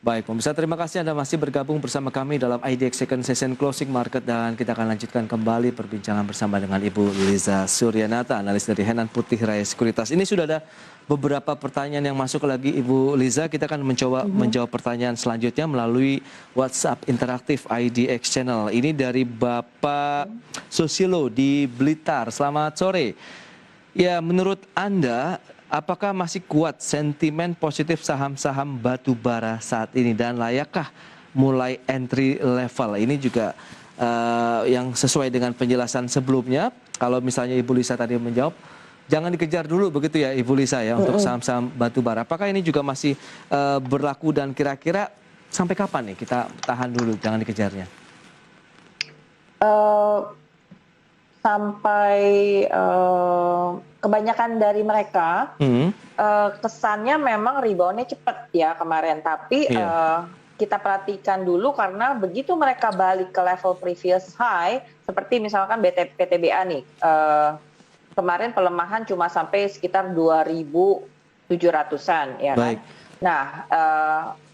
Baik, pemirsa, terima kasih Anda masih bergabung bersama kami dalam IDX Second Session Closing Market dan kita akan lanjutkan kembali perbincangan bersama dengan Ibu Liza Suryanata, analis dari Henan Putih Raya Sekuritas. Ini sudah ada beberapa pertanyaan yang masuk lagi Ibu Liza. Kita akan mencoba menjawab pertanyaan selanjutnya melalui WhatsApp interaktif IDX Channel. Ini dari Bapak Susilo di Blitar. Selamat sore. Ya, menurut Anda, apakah masih kuat sentimen positif saham-saham batu bara saat ini dan layakkah mulai entry level? Ini juga yang sesuai dengan penjelasan sebelumnya. Kalau misalnya Ibu Lisa tadi menjawab, jangan dikejar dulu begitu ya Ibu Lisa ya untuk saham-saham batu bara. Apakah ini juga masih berlaku dan kira-kira sampai kapan nih kita tahan dulu, jangan dikejarnya? Sampai kebanyakan dari mereka kesannya memang reboundnya cepat ya kemarin, tapi kita perhatikan dulu karena begitu mereka balik ke level previous high, seperti misalkan PTBA nih, kemarin pelemahan cuma sampai sekitar 2.700-an ya kan. Nah,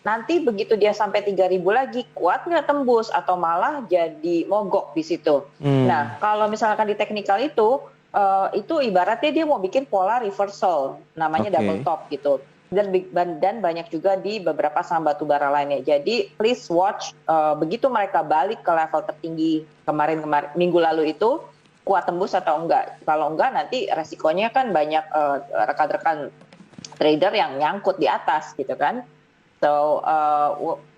nanti begitu dia sampai 3.000 lagi, kuat nggak tembus atau malah jadi mogok di situ. Nah, kalau misalkan di teknikal itu ibaratnya dia mau bikin pola reversal, namanya double top gitu. Dan banyak juga di beberapa saham batubara lainnya. Jadi please watch begitu mereka balik ke level tertinggi kemarin minggu lalu itu, kuat tembus atau enggak. Kalau enggak nanti resikonya kan banyak rekan-rekan trader yang nyangkut di atas gitu kan. So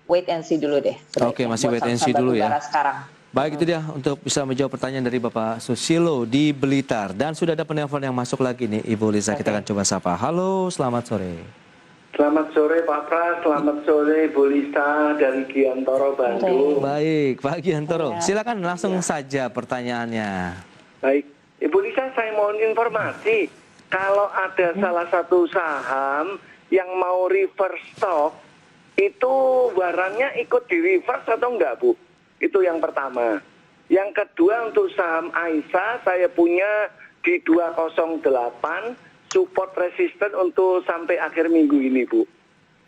wait and see dulu deh. Oke, masih wait and see dulu ya. Sekarang. Baik, itu dia untuk bisa menjawab pertanyaan dari Bapak Susilo di Blitar. Dan sudah ada penelpon yang masuk lagi nih Ibu Liza, kita akan coba sapa. Halo, selamat sore. Selamat sore Pak Pras, selamat sore Bu Lisa dari Giantoro, Bandung. Baik, Pak Giantoro, silakan langsung saja pertanyaannya. Baik, Ibu Lisa, saya mohon informasi. Kalau ada salah satu saham yang mau reverse stock, itu barangnya ikut di reverse atau enggak, Bu? Itu yang pertama. Yang kedua, untuk saham Aisyah, saya punya di 208, support resisten untuk sampai akhir minggu ini, Bu.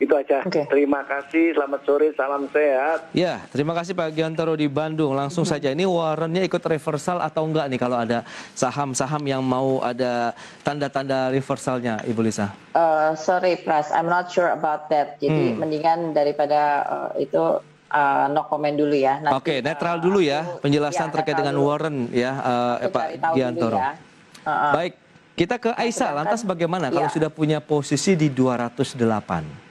Itu aja. Terima kasih, selamat sore, salam sehat. Ya, terima kasih Pak Giantoro di Bandung. Langsung saja, ini warrennya ikut reversal atau enggak nih kalau ada saham-saham yang mau ada tanda-tanda reversalnya, Ibu Lisa? Sorry Pras, I'm not sure about that. Jadi mendingan daripada itu no comment dulu ya. Oke, netral dulu ya penjelasan terkait dengan warren ya, Pak Giantoro. Ya. Baik, kita ke Aisyah. Lantas bagaimana kalau sudah punya posisi di 208?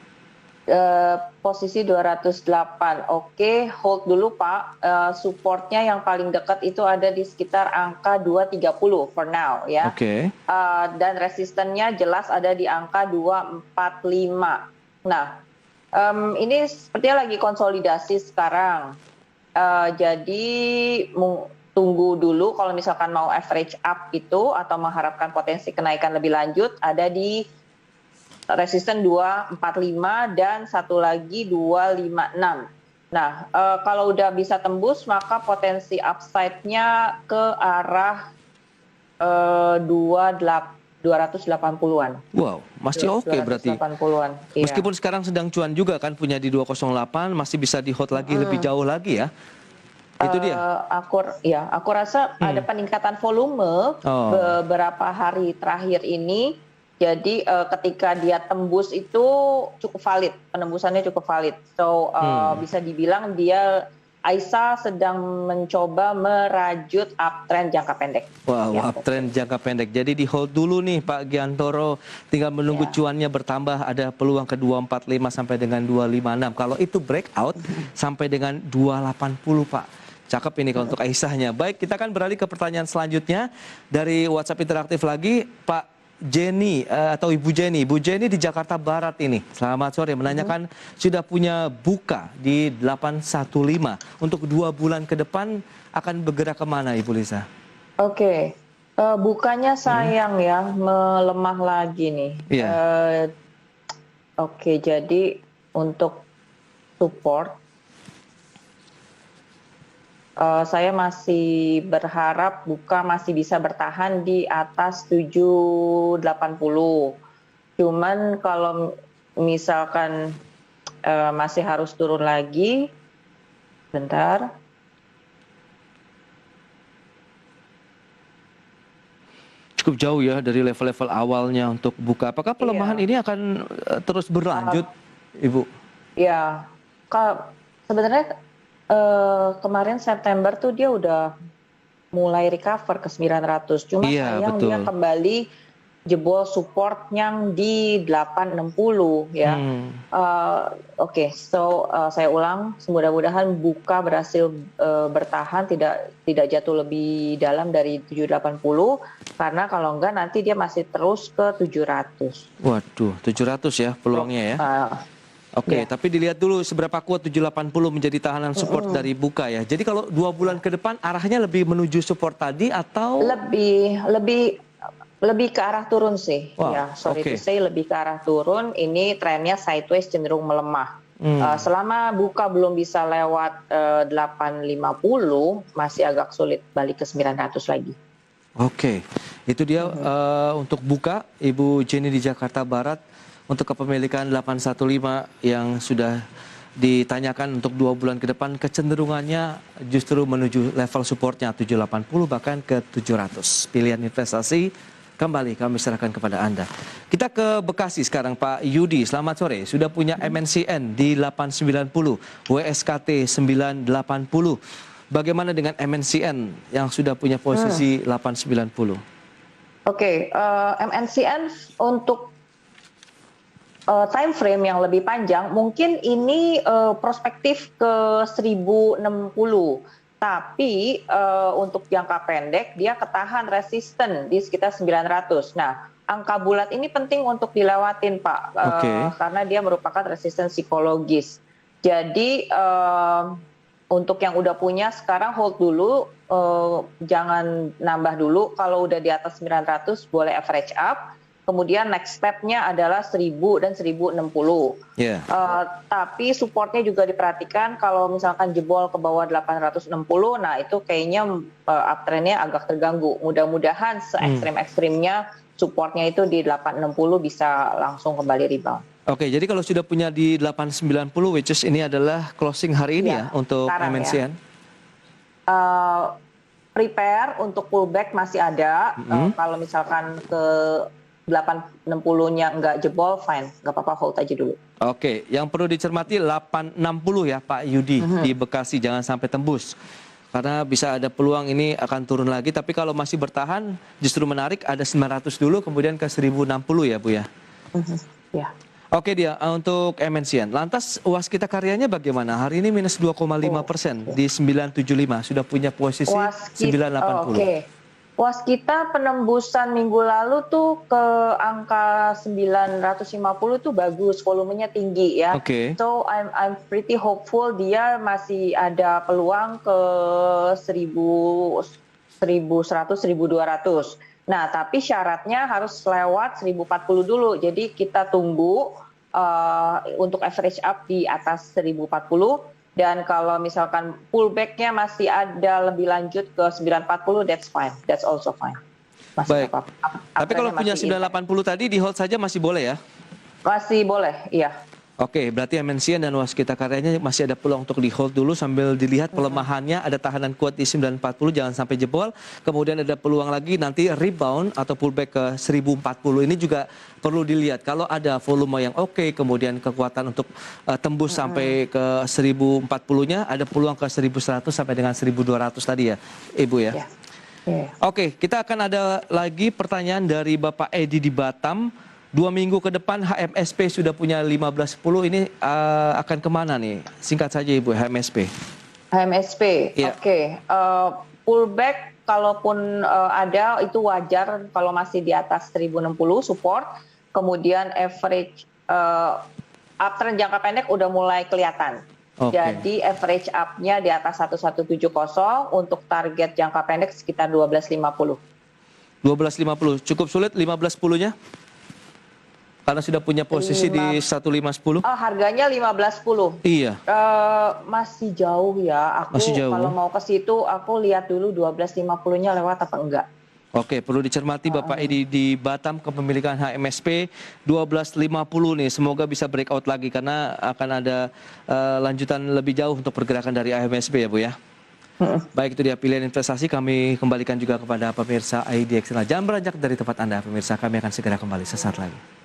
Posisi 208, oke, hold dulu Pak. Supportnya yang paling dekat itu ada di sekitar angka 230 for now ya. Dan resistennya jelas ada di angka 245. Nah, ini sepertinya lagi konsolidasi sekarang. Jadi tunggu dulu kalau misalkan mau average up itu atau mengharapkan potensi kenaikan lebih lanjut, ada di resisten 245 dan satu lagi 256. Nah, kalau udah bisa tembus maka potensi upside-nya ke arah 280-an. Wow, masih oke berarti. 280-an. Meskipun sekarang sedang cuan juga kan, punya di 208, masih bisa di hold lagi lebih jauh lagi ya. Itu dia. Aku rasa ada peningkatan volume beberapa hari terakhir ini. Jadi ketika dia tembus itu cukup valid, penembusannya cukup valid. So bisa dibilang Aisyah sedang mencoba merajut uptrend jangka pendek. Wow, uptrend jangka pendek. Jadi di hold dulu nih Pak Giantoro, tinggal menunggu cuannya bertambah, ada peluang ke 245 sampai dengan 256. Kalau itu breakout sampai dengan 280 Pak. Cakep ini kalau untuk Aisyahnya. Baik, kita akan beralih ke pertanyaan selanjutnya dari WhatsApp interaktif lagi, Pak Jenny atau Ibu Jenny. Ibu Jenny di Jakarta Barat ini. Selamat sore, menanyakan sudah punya buka di 815. Untuk 2 bulan ke depan akan bergerak kemana Ibu Lisa? Oke, bukanya sayang ya, melemah lagi nih. Oke, jadi untuk support, saya masih berharap buka masih bisa bertahan di atas 780. Cuman kalau misalkan masih harus turun lagi. Bentar. Cukup jauh ya dari level-level awalnya untuk buka. Apakah pelemahan ini akan terus berlanjut, Ibu? Ya, sebenarnya kemarin September tuh dia udah mulai recover ke 900. Cuma sayang dia kembali jebol support yang di 860 ya. Oke, saya ulang, mudah-mudahan buka berhasil bertahan, tidak jatuh lebih dalam dari 780, karena kalau enggak nanti dia masih terus ke 700. Waduh, 700 ya peluangnya ya. Oke, tapi dilihat dulu seberapa kuat 780 menjadi tahanan support dari buka ya. Jadi kalau 2 bulan ke depan arahnya lebih menuju support tadi atau lebih ke arah turun sih. Ya, sorry to say, lebih ke arah turun. Ini trennya sideways, cenderung melemah. Selama buka belum bisa lewat 850, masih agak sulit balik ke 900 lagi. Oke, itu dia untuk buka Ibu Jenny di Jakarta Barat. Untuk kepemilikan 815 yang sudah ditanyakan untuk 2 bulan ke depan, kecenderungannya justru menuju level supportnya 780 bahkan ke 700. Pilihan investasi kembali kami serahkan kepada Anda. Kita ke Bekasi sekarang, Pak Yudi. Selamat sore. Sudah punya MNCN di 890, WSKT 980. Bagaimana dengan MNCN yang sudah punya posisi 890? Oke, MNCN untuk time frame yang lebih panjang, mungkin ini prospektif ke 1060. Tapi untuk jangka pendek dia ketahan resisten di sekitar 900. Nah, angka bulat ini penting untuk dilewatin, Pak, karena dia merupakan resisten psikologis. Jadi untuk yang udah punya sekarang hold dulu, jangan nambah dulu. Kalau udah di atas 900 boleh average up. Kemudian next step-nya adalah 1000 dan 1060. Tapi supportnya juga diperhatikan, kalau misalkan jebol ke bawah 860, nah itu kayaknya uptrend-nya agak terganggu. Mudah-mudahan se-ekstrim-ekstrimnya supportnya itu di 860 bisa langsung kembali rebound. Oke, jadi kalau sudah punya di 890, which is ini adalah closing hari ini ya untuk MNCN? Prepare untuk pullback masih ada. Kalau misalkan ke 860-nya nggak jebol, fine, nggak apa-apa, hold aja dulu. Oke, yang perlu dicermati 860 ya Pak Yudi di Bekasi, jangan sampai tembus. Karena bisa ada peluang ini akan turun lagi, tapi kalau masih bertahan justru menarik, ada 900 dulu kemudian ke 1060 ya Bu ya? Ya. Oke dia, untuk MNCN. Lantas Waskita Karyanya bagaimana? Hari ini minus 2,5% di 975, sudah punya posisi 980. Oke. Waskita penembusan minggu lalu tuh ke angka 950 tuh bagus, volumenya tinggi ya. So I'm pretty hopeful dia masih ada peluang ke 1100, 1200. Nah, tapi syaratnya harus lewat 1040 dulu. Jadi kita tunggu untuk average up di atas 1040. Dan kalau misalkan pullback-nya masih ada lebih lanjut ke 940, that's fine. That's also fine. Baik. Tapi kalau punya 980 tadi di hold saja masih boleh ya? Masih boleh, iya. Oke, berarti MNCN dan Waskita Karyanya masih ada peluang untuk di hold dulu sambil dilihat pelemahannya, ada tahanan kuat di 940 jangan sampai jebol. Kemudian ada peluang lagi nanti rebound atau pullback ke 1040. Ini juga perlu dilihat. Kalau ada volume yang kemudian kekuatan untuk tembus sampai ke 1040-nya, ada peluang ke 1100 sampai dengan 1200 tadi ya, Ibu ya. Oke, kita akan ada lagi pertanyaan dari Bapak Edi di Batam. 2 minggu ke depan HMSP sudah punya 1510, ini akan kemana nih? Singkat saja Ibu, HMSP. HMSP, pullback kalaupun ada itu wajar kalau masih di atas 1060 support, kemudian average uptrend jangka pendek udah mulai kelihatan. Jadi average up-nya di atas 1170, untuk target jangka pendek sekitar 1250. 1250, cukup sulit 1510-nya? Karena sudah punya posisi di 1510. Harganya 1510. Iya. Masih jauh ya. Aku masih jauh. Kalau mau ke situ aku lihat dulu 1250-nya lewat apa enggak. Oke, perlu dicermati Bapak Edi di Batam kepemilikan HMSP 1250 nih. Semoga bisa breakout lagi karena akan ada lanjutan lebih jauh untuk pergerakan dari HMSP ya Bu ya. Baik, itu dia pilihan investasi. Kami kembalikan juga kepada pemirsa IDX. Jangan beranjak dari tempat Anda pemirsa. Kami akan segera kembali sesaat lagi.